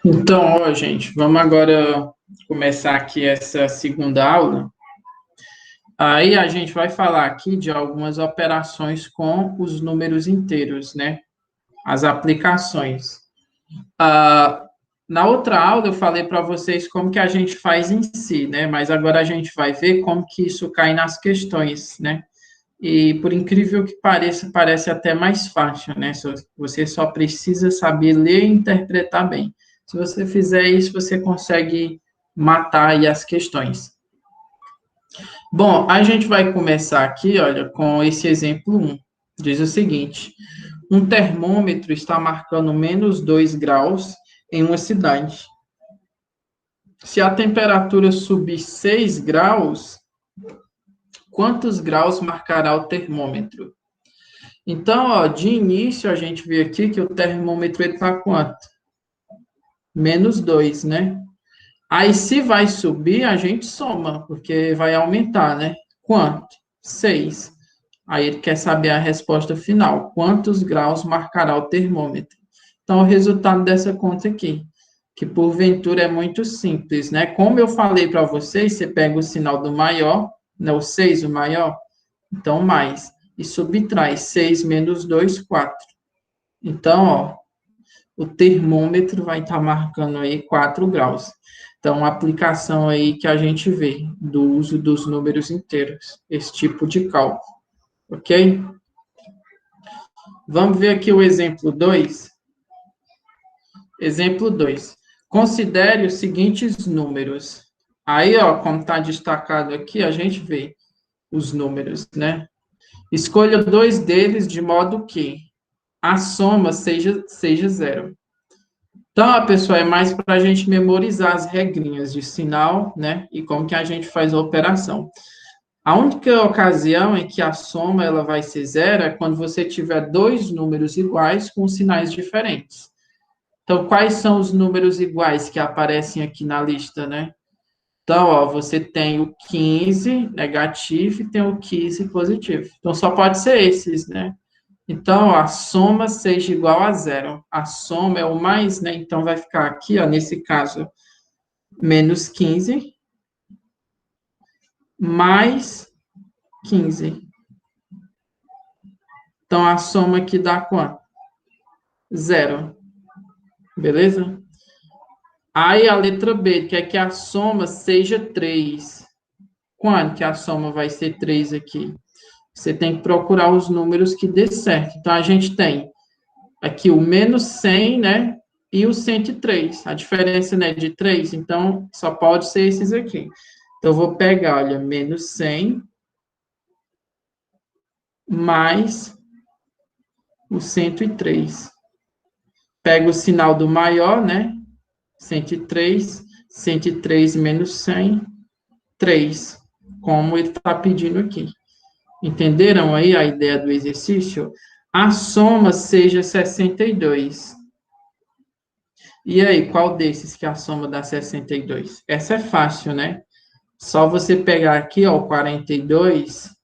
Então, ó, gente, vamos agora começar aqui essa segunda aula. Aí a gente vai falar aqui de algumas operações com os números inteiros, né? As aplicações. Ah, na outra aula eu falei para vocês como que a gente faz em si, né? Mas agora a gente vai ver como que isso cai nas questões, né? E por incrível que pareça, parece até mais fácil, né? Você só precisa saber ler e interpretar bem. Se você fizer isso, você consegue matar aí as questões. Bom, a gente vai começar aqui, olha, com esse exemplo um. Diz o seguinte: um termômetro está marcando -2 graus em uma cidade. Se a temperatura subir 6 graus, quantos graus marcará o termômetro? Então, ó, de início, a gente vê aqui que o termômetro está quanto? -2, né? Aí, se vai subir, a gente soma, porque vai aumentar, né? Quanto? 6. Aí, ele quer saber a resposta final. Quantos graus marcará o termômetro? Então, o resultado dessa conta aqui, que porventura é muito simples, né? Como eu falei para vocês, você pega o sinal do maior, né? O 6, o maior, então mais. E subtrai 6 menos 2, 4. Então, ó, o termômetro vai estar marcando aí 4 graus. Então, uma aplicação aí que a gente vê do uso dos números inteiros, esse tipo de cálculo, ok? Vamos ver aqui o exemplo 2. Exemplo 2. Considere os seguintes números. Aí, ó, como está destacado aqui, a gente vê os números, né? Escolha dois deles de modo que a soma seja zero. Então, a pessoa é mais para a gente memorizar as regrinhas de sinal, né? E como que a gente faz a operação. A única ocasião em que a soma ela vai ser zero é quando você tiver dois números iguais com sinais diferentes. Então, quais são os números iguais que aparecem aqui na lista, né? Então, ó, você tem o 15 negativo e tem o 15 positivo. Então, só pode ser esses, né? Então, a soma seja igual a zero. A soma é o mais, né? Então, vai ficar aqui, ó, nesse caso, -15 mais 15. Então, a soma aqui dá quanto? Zero. Beleza? Aí, a letra B, quer que a soma seja 3. Quando que a soma vai ser 3 aqui? Você tem que procurar os números que dê certo. Então, a gente tem aqui o -100, né? E o 103. A diferença, né, de 3, então, só pode ser esses aqui. Então, eu vou pegar, olha, -100 mais o 103. Pego o sinal do maior, né? 103, 103 menos 100, 3, como ele está pedindo aqui. Entenderam aí a ideia do exercício? A soma seja 62. E aí, qual desses que a soma dá 62? Essa é fácil, né? Só você pegar aqui, ó, o 42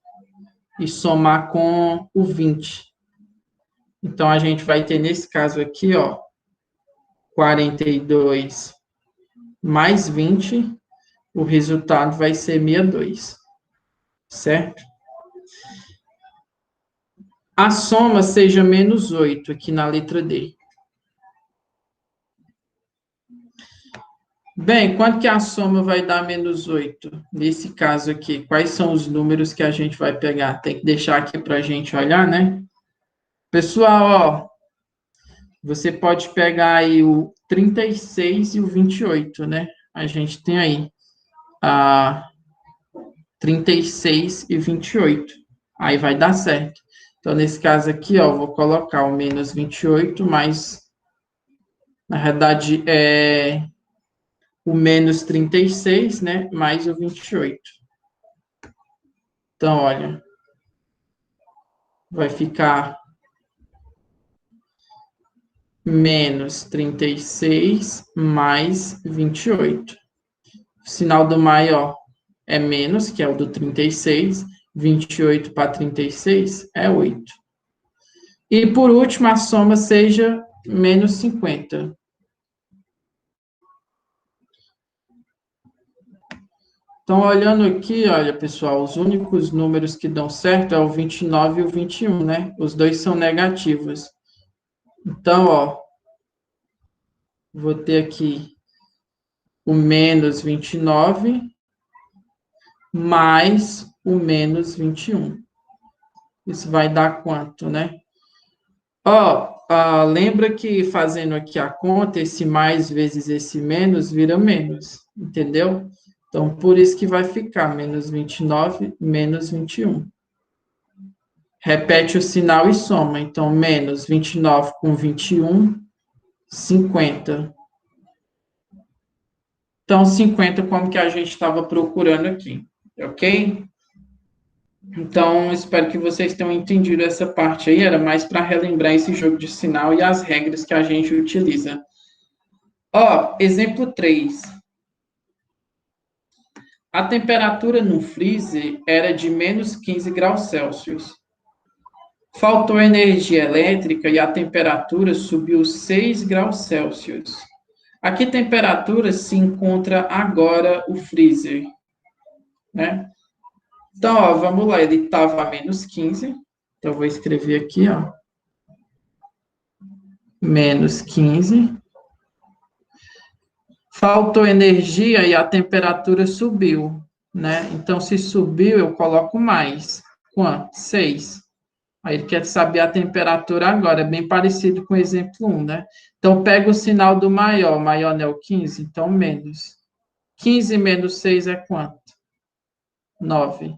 e somar com o 20. Então, a gente vai ter, nesse caso aqui, ó, 42 mais 20, o resultado vai ser 62, certo? A soma seja -8, aqui na letra D. Bem, quanto que a soma vai dar -8? Nesse caso aqui, quais são os números que a gente vai pegar? Tem que deixar aqui para a gente olhar, né? Pessoal, ó, você pode pegar aí o 36 e o 28, né? A gente tem aí a 36 e 28. Aí vai dar certo. Então, nesse caso aqui, ó, vou colocar o -28 mais, na verdade, o -36, né? Mais o 28. Então, olha, vai ficar -36 mais 28. O sinal do maior é menos, que é o do 36. 28 para 36 é 8. E, por último, a soma seja -50. Então, olhando aqui, olha, pessoal, os únicos números que dão certo é o 29 e o 21, né? Os dois são negativos. Então, ó, vou ter aqui o menos 29 mais o menos 21. Isso vai dar quanto, né? Ó, lembra que fazendo aqui a conta, esse mais vezes esse menos vira menos, entendeu? Então, por isso que vai ficar menos 29 menos 21. Repete o sinal e soma. Então, menos 29 com 21, 50. Então, 50 como que a gente estava procurando aqui, ok? Então, espero que vocês tenham entendido essa parte aí. Era mais para relembrar esse jogo de sinal e as regras que a gente utiliza. Ó, exemplo 3. A temperatura no freezer era de menos 15 graus Celsius. Faltou energia elétrica e a temperatura subiu 6 graus Celsius. A que temperatura se encontra agora o freezer? Né? Então, ó, vamos lá, ele estava a menos 15. Então, eu vou escrever aqui, ó. Menos 15. Faltou energia e a temperatura subiu, né? Então, se subiu, eu coloco mais. Quanto? 6. Aí ele quer saber a temperatura agora, é bem parecido com o exemplo 1, né? Então, pega o sinal do maior, maior não é o 15, então menos. 15 menos 6 é quanto? 9.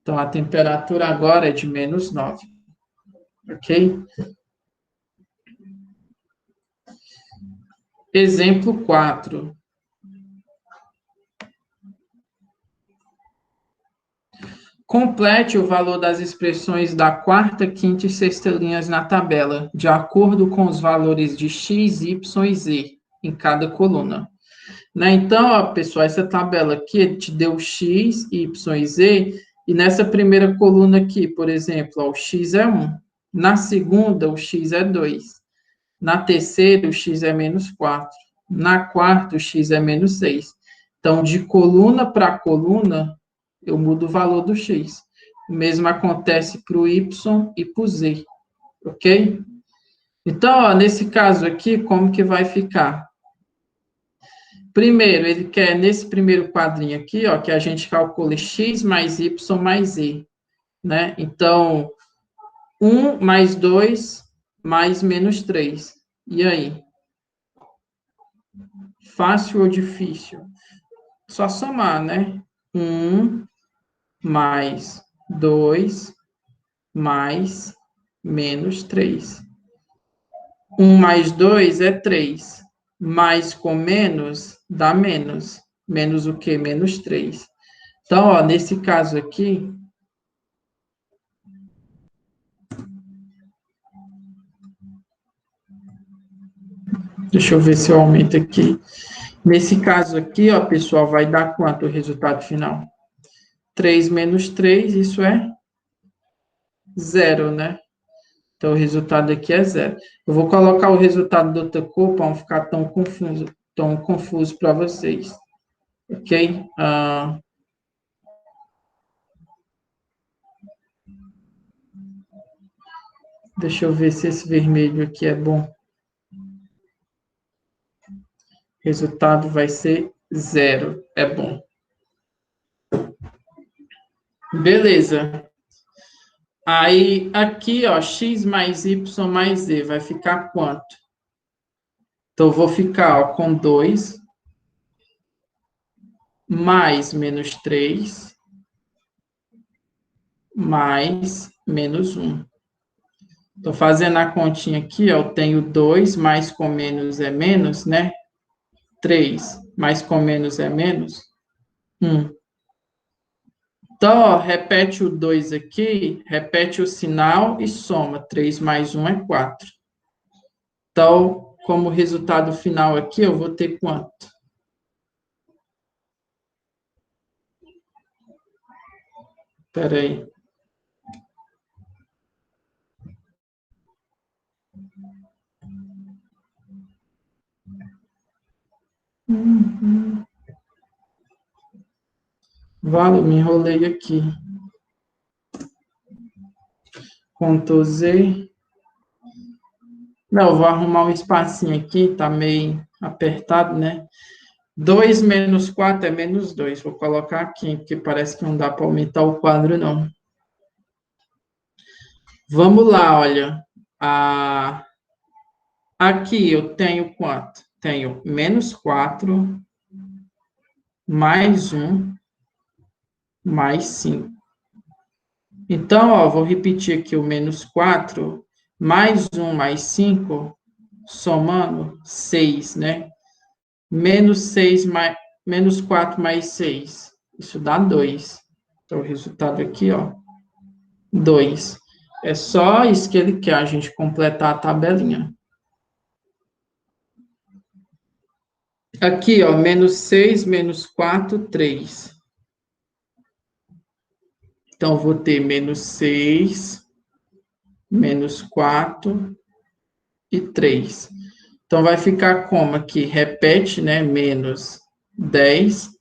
Então, a temperatura agora é de menos 9, ok? Exemplo 4. Complete o valor das expressões da quarta, quinta e sexta linhas na tabela, de acordo com os valores de x, y e z em cada coluna. Né? Então, ó, pessoal, essa tabela aqui ele te deu x, y e z, e nessa primeira coluna aqui, por exemplo, ó, o x é 1. Na segunda, o x é 2. Na terceira, o x é menos 4. Na quarta, o x é menos 6. Então, de coluna para coluna, eu mudo o valor do x. O mesmo acontece para o y e para o z, ok? Então, ó, nesse caso aqui, como que vai ficar? Primeiro, ele quer, nesse primeiro quadrinho aqui, ó, que a gente calcule x mais y mais z, né? Então, 1 mais 2 mais menos 3. E aí? Fácil ou difícil? Só somar, né? 1 mais 2 mais menos 3. 1 mais 2 é 3. Mais com menos dá menos. Menos o quê? Menos 3. Então, ó, nesse caso aqui, deixa eu ver se eu aumento aqui. Nesse caso aqui, ó, pessoal, vai dar quanto o resultado final? 3 menos 3, isso é 0, né? Então, o resultado aqui é 0. Eu vou colocar o resultado de outra cor para não ficar tão confuso para vocês. Ok? Deixa eu ver se esse vermelho aqui é bom. O resultado vai ser 0. É bom. Beleza. Aí, aqui, ó, x mais y mais z vai ficar quanto? Então, eu vou ficar ó, com 2 mais menos 3 mais menos 1. Estou fazendo a continha aqui, ó, eu tenho 2 mais com menos é menos, né? 3 mais com menos é menos 1. Então, ó, repete o 2 aqui, repete o sinal e soma. 3 mais 1 é 4. Então, como resultado final aqui, eu vou ter quanto? Espera aí. intervalo, me enrolei aqui. Ctrl Z. Não, eu vou arrumar um espacinho aqui, tá meio apertado, né? 2 menos 4 é menos 2. Vou colocar aqui, porque parece que não dá para aumentar o quadro, não. Vamos lá, olha. Aqui eu tenho quanto? Tenho menos 4, mais 1, mais 5. Então, ó, vou repetir aqui o menos 4, mais 1, mais 5, somando 6, né? Menos 6, menos 4 mais 6. Isso dá 2. Então, o resultado aqui, ó, 2. É só isso que ele quer, a gente completar a tabelinha. Aqui, ó, menos 6, menos 4, 3. Então, vou ter menos 6, menos 4 e 3. Então, vai ficar como aqui? Repete, né? Menos 10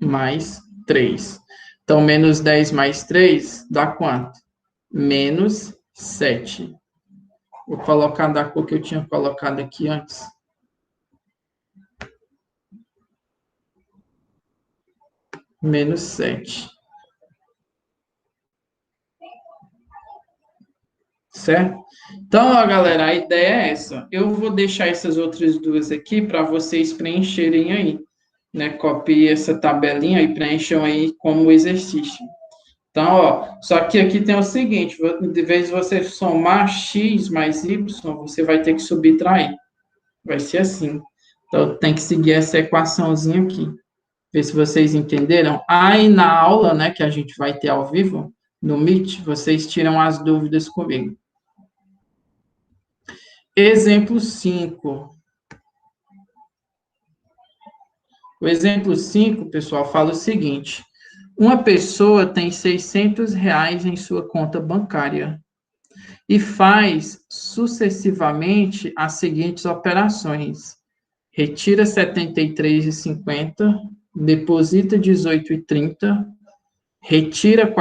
mais 3. Então, menos 10 mais 3 dá quanto? Menos 7. Vou colocar da cor que eu tinha colocado aqui antes. Menos 7. Certo? Então, ó, galera, a ideia é essa. Eu vou deixar essas outras duas aqui para vocês preencherem aí, né? Copie essa tabelinha e preencham aí como exercício. Então, ó, só que aqui tem o seguinte, de vez de você somar x mais y, você vai ter que subtrair. Vai ser assim. Então, tem que seguir essa equaçãozinha aqui. Ver se vocês entenderam. Aí, na aula, né, que a gente vai ter ao vivo, no Meet, vocês tiram as dúvidas comigo. Exemplo 5. O exemplo 5, pessoal, fala o seguinte. Uma pessoa tem R$ 600 em sua conta bancária e faz sucessivamente as seguintes operações. Retira R$ 73,50, deposita R$ 18,30, retira R$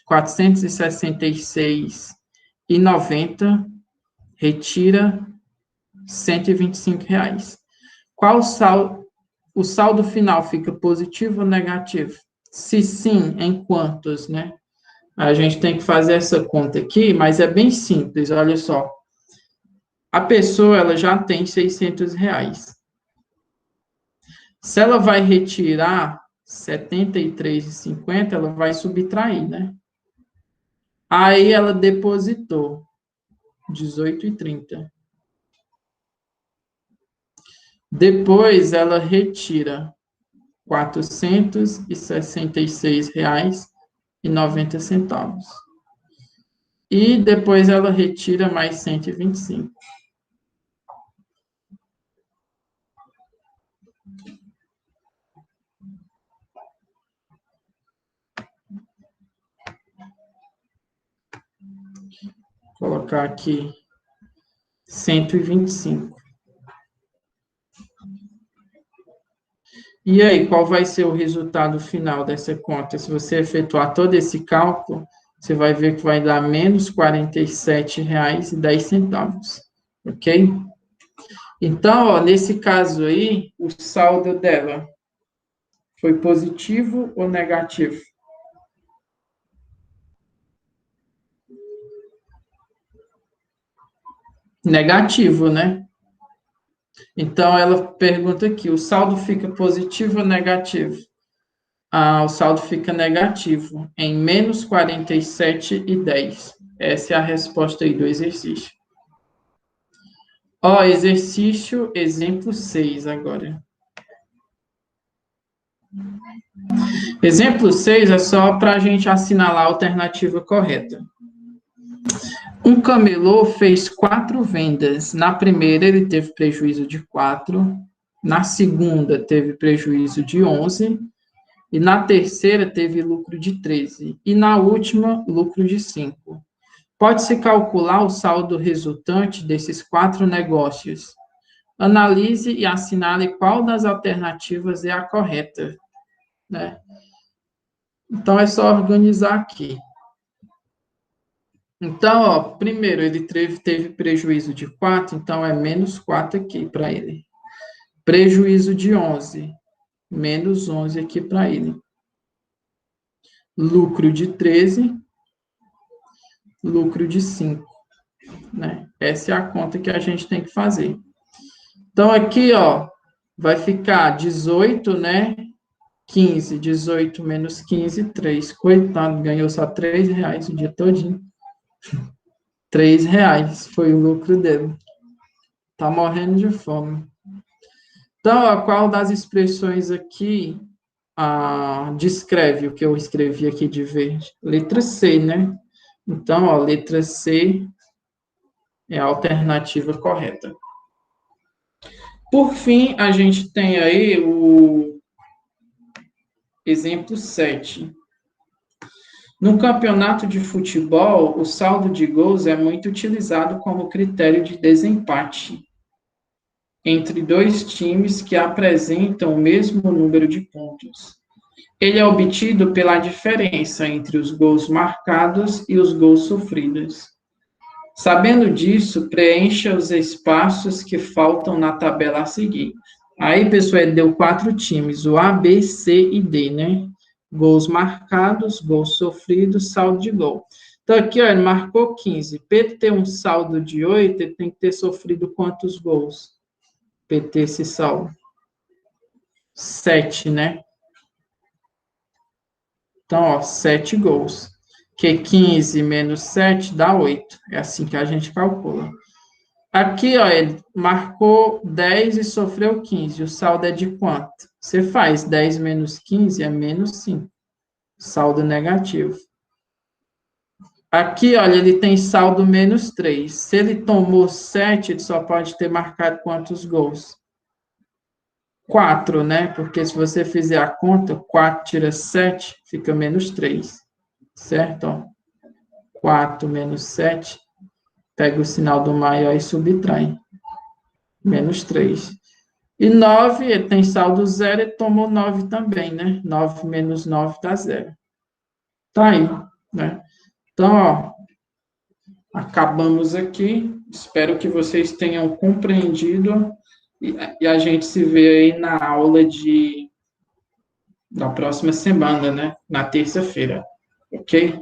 466,90, retira R$ 125. Qual o saldo final fica positivo ou negativo? Se sim, em quantos, né? A gente tem que fazer essa conta aqui, mas é bem simples, olha só. A pessoa, ela já tem R$ 600. Se ela vai retirar R$ 73,50, ela vai subtrair, né? Aí ela depositou R$ 18,30. Depois ela retira R$ 466,90. E depois ela retira mais 125. Vou colocar aqui 125. E aí, qual vai ser o resultado final dessa conta? Se você efetuar todo esse cálculo, você vai ver que vai dar menos R$ 47,10, ok? Então, ó, nesse caso aí, o saldo dela foi positivo ou negativo? Negativo, né? Então, ela pergunta aqui, o saldo fica positivo ou negativo? O saldo fica negativo, em menos 47,10. Essa é a resposta aí do exercício. Ó, exercício, exemplo 6 agora. Exemplo 6 é só para a gente assinalar a alternativa correta. Um camelô fez 4 vendas. Na primeira, ele teve prejuízo de 4. Na segunda, teve prejuízo de 11. E na terceira, teve lucro de 13. E na última, lucro de 5. Pode-se calcular o saldo resultante desses 4 negócios. Analise e assinale qual das alternativas é a correta, né? Então, é só organizar aqui. Então, ó, primeiro, ele teve prejuízo de 4, então é menos 4 aqui para ele. Prejuízo de 11, menos 11 aqui para ele. Lucro de 13, lucro de 5, né? Essa é a conta que a gente tem que fazer. Então, aqui, ó, vai ficar 18, né? 15, 18 menos 15, 3. Coitado, ganhou só R$ 3 o dia todinho. R$ 3 foi o lucro dele. Tá morrendo de fome. Então, ó, qual das expressões aqui descreve o que eu escrevi aqui de verde? Letra C, né? Então, ó, letra C é a alternativa correta. Por fim, a gente tem aí o exemplo 7. No campeonato de futebol, o saldo de gols é muito utilizado como critério de desempate entre dois times que apresentam o mesmo número de pontos. Ele é obtido pela diferença entre os gols marcados e os gols sofridos. Sabendo disso, preencha os espaços que faltam na tabela a seguir. Aí, pessoal, ele deu 4 times, o A, B, C e D, né? Gols marcados, gols sofridos, saldo de gol. Então, aqui, ó, ele marcou 15. Para ele ter um saldo de 8, ele tem que ter sofrido quantos gols? Para ele ter esse saldo? 7, né? Então, ó, 7 gols. Que 15 menos 7 dá 8. É assim que a gente calcula. Aqui, ó, ele marcou 10 e sofreu 15. O saldo é de quanto? Você faz 10 menos 15 é menos 5. Saldo negativo. Aqui, olha, ele tem saldo menos 3. Se ele tomou 7, ele só pode ter marcado quantos gols? 4, né? Porque se você fizer a conta, 4 tira 7, fica menos 3. Certo? Ó. 4 menos 7, pega o sinal do maior e subtrai. Menos 3. E 9, ele tem saldo 0, ele tomou 9 também, né? 9 menos 9 dá 0. Tá aí, né? Então, ó, acabamos aqui. Espero que vocês tenham compreendido e a gente se vê aí na aula da próxima semana, né? Na terça-feira, ok?